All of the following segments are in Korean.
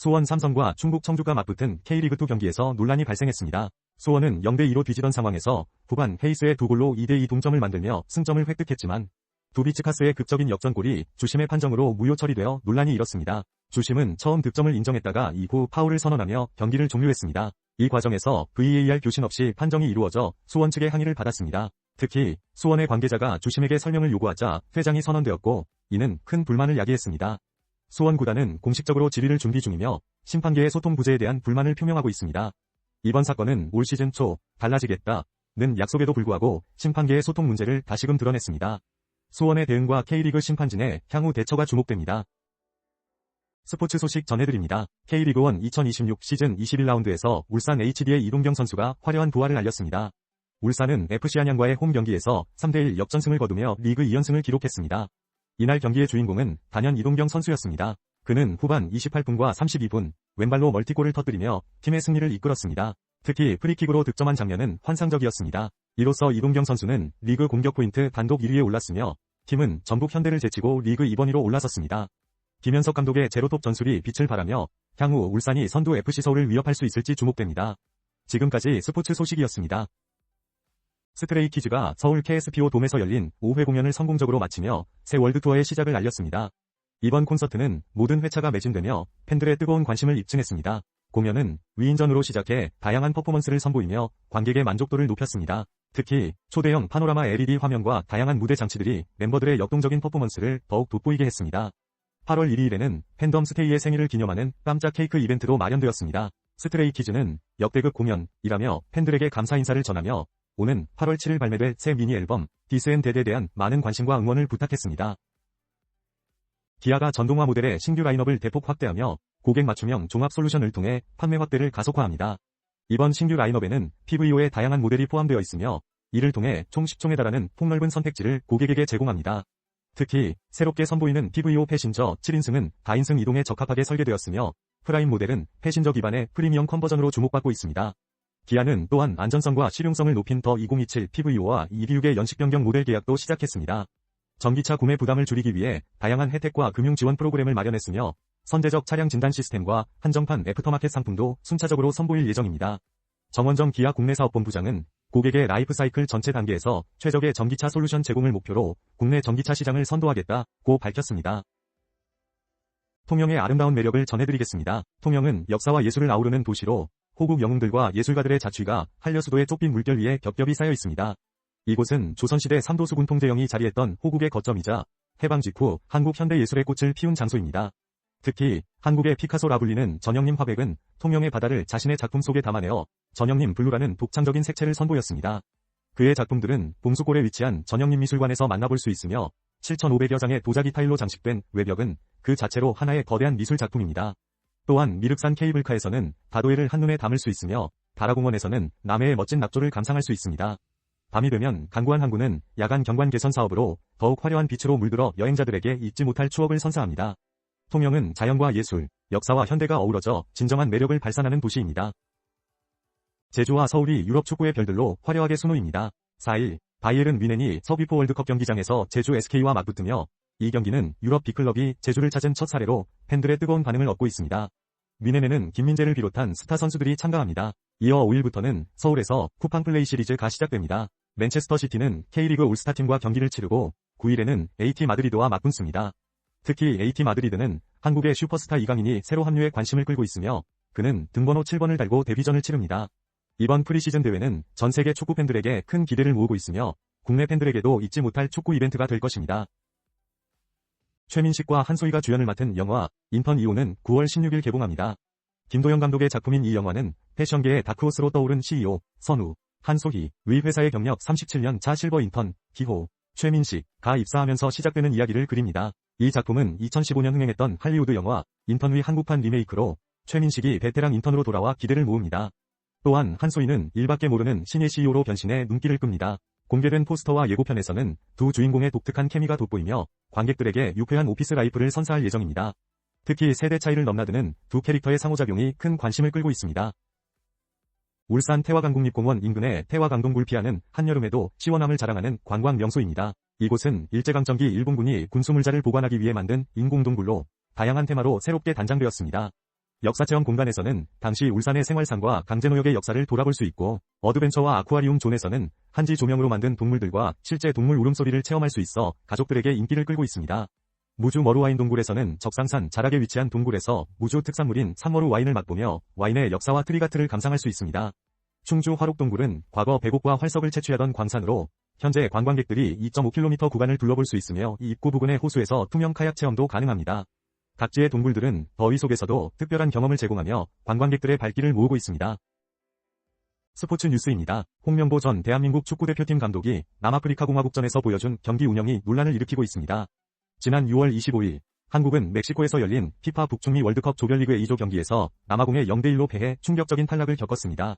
수원 삼성과 충북 청주가 맞붙은 K리그2 경기에서 논란이 발생했습니다. 수원은 0대2로 뒤지던 상황에서 후반 헤이스의 2골로 2대2 동점을 만들며 승점을 획득했지만 두비츠카스의 극적인 역전골이 주심의 판정으로 무효 처리되어 논란이 일었습니다. 주심은 처음 득점을 인정했다가 이후 파울을 선언하며 경기를 종료했습니다. 이 과정에서 VAR 교신 없이 판정이 이루어져 수원 측의 항의를 받았습니다. 특히 수원의 관계자가 주심에게 설명을 요구하자 퇴장이 선언되었고 이는 큰 불만을 야기했습니다. 수원 구단은 공식적으로 질의를 준비 중이며 심판계의 소통 부재에 대한 불만을 표명하고 있습니다. 이번 사건은 올 시즌 초 달라지겠다는 약속에도 불구하고 심판계의 소통 문제를 다시금 드러냈습니다. 수원의 대응과 K리그 심판진의 향후 대처가 주목됩니다. 스포츠 소식 전해드립니다. K리그1 2026 시즌 21라운드에서 울산 HD의 이동경 선수가 화려한 부활을 알렸습니다. 울산은 FC 안양과의 홈 경기에서 3대1 역전승을 거두며 리그 2연승을 기록했습니다. 이날 경기의 주인공은 단연 이동경 선수였습니다. 그는 후반 28분과 32분 왼발로 멀티골을 터뜨리며 팀의 승리를 이끌었습니다. 특히 프리킥으로 득점한 장면은 환상적이었습니다. 이로써 이동경 선수는 리그 공격 포인트 단독 1위에 올랐으며 팀은 전북 현대를 제치고 리그 2번위로 올라섰습니다. 김현석 감독의 제로톱 전술이 빛을 발하며 향후 울산이 선두 FC 서울을 위협할 수 있을지 주목됩니다. 지금까지 스포츠 소식이었습니다. 스트레이키즈가 서울 KSPO 돔에서 열린 5회 공연을 성공적으로 마치며 새 월드투어의 시작을 알렸습니다. 이번 콘서트는 모든 회차가 매진되며 팬들의 뜨거운 관심을 입증했습니다. 공연은 위인전으로 시작해 다양한 퍼포먼스를 선보이며 관객의 만족도를 높였습니다. 특히 초대형 파노라마 LED 화면과 다양한 무대 장치들이 멤버들의 역동적인 퍼포먼스를 더욱 돋보이게 했습니다. 8월 1일에는 팬덤 스테이의 생일을 기념하는 깜짝 케이크 이벤트도 마련되었습니다. 스트레이키즈는 역대급 공연이라며 팬들에게 감사 인사를 전하며 오는 8월 7일 발매될 새 미니 앨범 디스 앤 데드에 대한 많은 관심과 응원을 부탁했습니다. 기아가 전동화 모델의 신규 라인업을 대폭 확대하며 고객 맞춤형 종합 솔루션을 통해 판매 확대를 가속화합니다. 이번 신규 라인업에는 PVO의 다양한 모델이 포함되어 있으며 이를 통해 총 10종에 달하는 폭넓은 선택지를 고객에게 제공합니다. 특히 새롭게 선보이는 PVO 패신저 7인승은 4인승 이동에 적합하게 설계되었으며 프라임 모델은 패신저 기반의 프리미엄 컨버전으로 주목받고 있습니다. 기아는 또한 안전성과 실용성을 높인 더 2027 PVO와 ED6의 연식 변경 모델 계약도 시작했습니다. 전기차 구매 부담을 줄이기 위해 다양한 혜택과 금융 지원 프로그램을 마련했으며 선제적 차량 진단 시스템과 한정판 애프터마켓 상품도 순차적으로 선보일 예정입니다. 정원정 기아 국내 사업본부장은 고객의 라이프 사이클 전체 단계에서 최적의 전기차 솔루션 제공을 목표로 국내 전기차 시장을 선도하겠다고 밝혔습니다. 통영의 아름다운 매력을 전해드리겠습니다. 통영은 역사와 예술을 아우르는 도시로 호국 영웅들과 예술가들의 자취가 한려수도의 좁빈 물결 위에 겹겹이 쌓여 있습니다. 이곳은 조선시대 삼도수 군통제영이 자리했던 호국의 거점이자 해방 직후 한국 현대예술의 꽃을 피운 장소입니다. 특히 한국의 피카소라 불리는 전영님 화백은 통영의 바다를 자신의 작품 속에 담아내어 전영님 블루라는 독창적인 색채를 선보였습니다. 그의 작품들은 봉수골에 위치한 전영님 미술관에서 만나볼 수 있으며 7,500여 장의 도자기 타일로 장식된 외벽은 그 자체로 하나의 거대한 미술 작품입니다. 또한 미륵산 케이블카에서는 다도해를 한눈에 담을 수 있으며 다라공원에서는 남해의 멋진 낙조를 감상할 수 있습니다. 밤이 되면 강구한 항구는 야간 경관 개선 사업으로 더욱 화려한 빛으로 물들어 여행자들에게 잊지 못할 추억을 선사합니다. 통영은 자연과 예술, 역사와 현대가 어우러져 진정한 매력을 발산하는 도시입니다. 제주와 서울이 유럽 축구의 별들로 화려하게 수놓입니다. 4일 바이에른 뮌헨이 서귀포 월드컵 경기장에서 제주 SK와 맞붙으며 이 경기는 유럽 빅클럽이 제주를 찾은 첫 사례로 팬들의 뜨거운 반응을 얻고 있습니다. 뮌헨에는 김민재를 비롯한 스타 선수들이 참가합니다. 이어 5일부터는 서울에서 쿠팡 플레이 시리즈가 시작됩니다. 맨체스터 시티는 K리그 올스타팀과 경기를 치르고 9일에는 AT 마드리드와 맞붙습니다. 특히 AT 마드리드는 한국의 슈퍼스타 이강인이 새로 합류해 관심을 끌고 있으며 그는 등번호 7번을 달고 데뷔전을 치릅니다. 이번 프리시즌 대회는 전 세계 축구 팬들에게 큰 기대를 모으고 있으며 국내 팬들에게도 잊지 못할 축구 이벤트가 될 것입니다. 최민식과 한소희가 주연을 맡은 영화 인턴 2호는 9월 16일 개봉합니다. 김도영 감독의 작품인 이 영화는 패션계의 다크호스로 떠오른 CEO, 선우, 한소희의 회사의 경력 37년 차 실버 인턴, 기호, 최민식가 입사하면서 시작되는 이야기를 그립니다. 이 작품은 2015년 흥행했던 할리우드 영화 인턴의 한국판 리메이크로 최민식이 베테랑 인턴으로 돌아와 기대를 모읍니다. 또한 한소희는 일밖에 모르는 신예 CEO로 변신해 눈길을 끕니다. 공개된 포스터와 예고편에서는 두 주인공의 독특한 케미가 돋보이며 관객들에게 유쾌한 오피스 라이프를 선사할 예정입니다. 특히 세대 차이를 넘나드는 두 캐릭터의 상호작용이 큰 관심을 끌고 있습니다. 울산 태화강국립공원 인근의 태화강동 굴피아는 한여름에도 시원함을 자랑하는 관광 명소입니다. 이곳은 일제강점기 일본군이 군수물자를 보관하기 위해 만든 인공동굴로 다양한 테마로 새롭게 단장되었습니다. 역사체험 공간에서는 당시 울산의 생활상과 강제노역의 역사를 돌아볼 수 있고, 어드벤처와 아쿠아리움 존에서는 한지 조명으로 만든 동물들과 실제 동물 울음소리를 체험할 수 있어 가족들에게 인기를 끌고 있습니다. 무주 머루와인 동굴에서는 적상산 자락에 위치한 동굴에서 무주 특산물인 산머루 와인을 맛보며 와인의 역사와 트리가트를 감상할 수 있습니다. 충주 화록동굴은 과거 백옥과 활석을 채취하던 광산으로 현재 관광객들이 2.5km 구간을 둘러볼 수 있으며 이 입구 부근의 호수에서 투명 카약 체험도 가능합니다. 각지의 동굴들은 더위 속에서도 특별한 경험을 제공하며 관광객들의 발길을 모으고 있습니다. 스포츠 뉴스입니다. 홍명보 전 대한민국 축구대표팀 감독이 남아프리카 공화국전에서 보여준 경기 운영이 논란을 일으키고 있습니다. 지난 6월 25일 한국은 멕시코에서 열린 피파 북중미 월드컵 조별리그 A조 경기에서 남아공에 0대1로 패해 충격적인 탈락을 겪었습니다.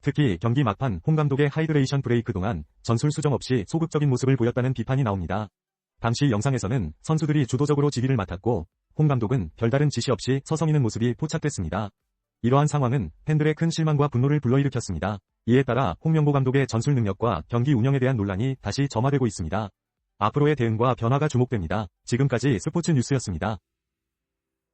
특히 경기 막판 홍 감독의 하이드레이션 브레이크 동안 전술 수정 없이 소극적인 모습을 보였다는 비판이 나옵니다. 당시 영상에서는 선수들이 주도적으로 지휘를 맡았고 홍 감독은 별다른 지시 없이 서성이는 모습이 포착됐습니다. 이러한 상황은 팬들의 큰 실망과 분노를 불러일으켰습니다. 이에 따라 홍명보 감독의 전술 능력과 경기 운영에 대한 논란이 다시 점화되고 있습니다. 앞으로의 대응과 변화가 주목됩니다. 지금까지 스포츠 뉴스였습니다.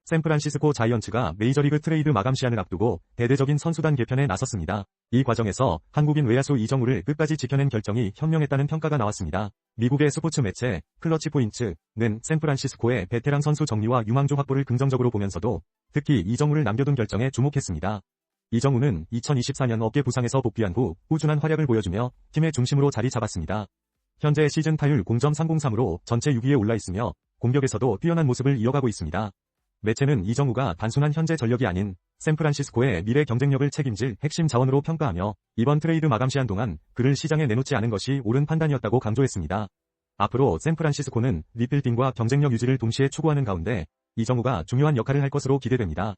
샌프란시스코 자이언츠가 메이저리그 트레이드 마감 시한을 앞두고 대대적인 선수단 개편에 나섰습니다. 이 과정에서 한국인 외야수 이정우를 끝까지 지켜낸 결정이 현명했다는 평가가 나왔습니다. 미국의 스포츠 매체 클러치 포인트는 샌프란시스코의 베테랑 선수 정리와 유망주 확보를 긍정적으로 보면서도 특히 이정우를 남겨둔 결정에 주목했습니다. 이정우는 2024년 어깨 부상에서 복귀한 후 꾸준한 활약을 보여주며 팀의 중심으로 자리 잡았습니다. 현재 시즌 타율 0.303으로 전체 6위에 올라 있으며 공격에서도 뛰어난 모습을 이어가고 있습니다. 매체는 이정우가 단순한 현재 전력이 아닌 샌프란시스코의 미래 경쟁력을 책임질 핵심 자원으로 평가하며 이번 트레이드 마감 시한 동안 그를 시장에 내놓지 않은 것이 옳은 판단이었다고 강조했습니다. 앞으로 샌프란시스코는 리빌딩과 경쟁력 유지를 동시에 추구하는 가운데 이정우가 중요한 역할을 할 것으로 기대됩니다.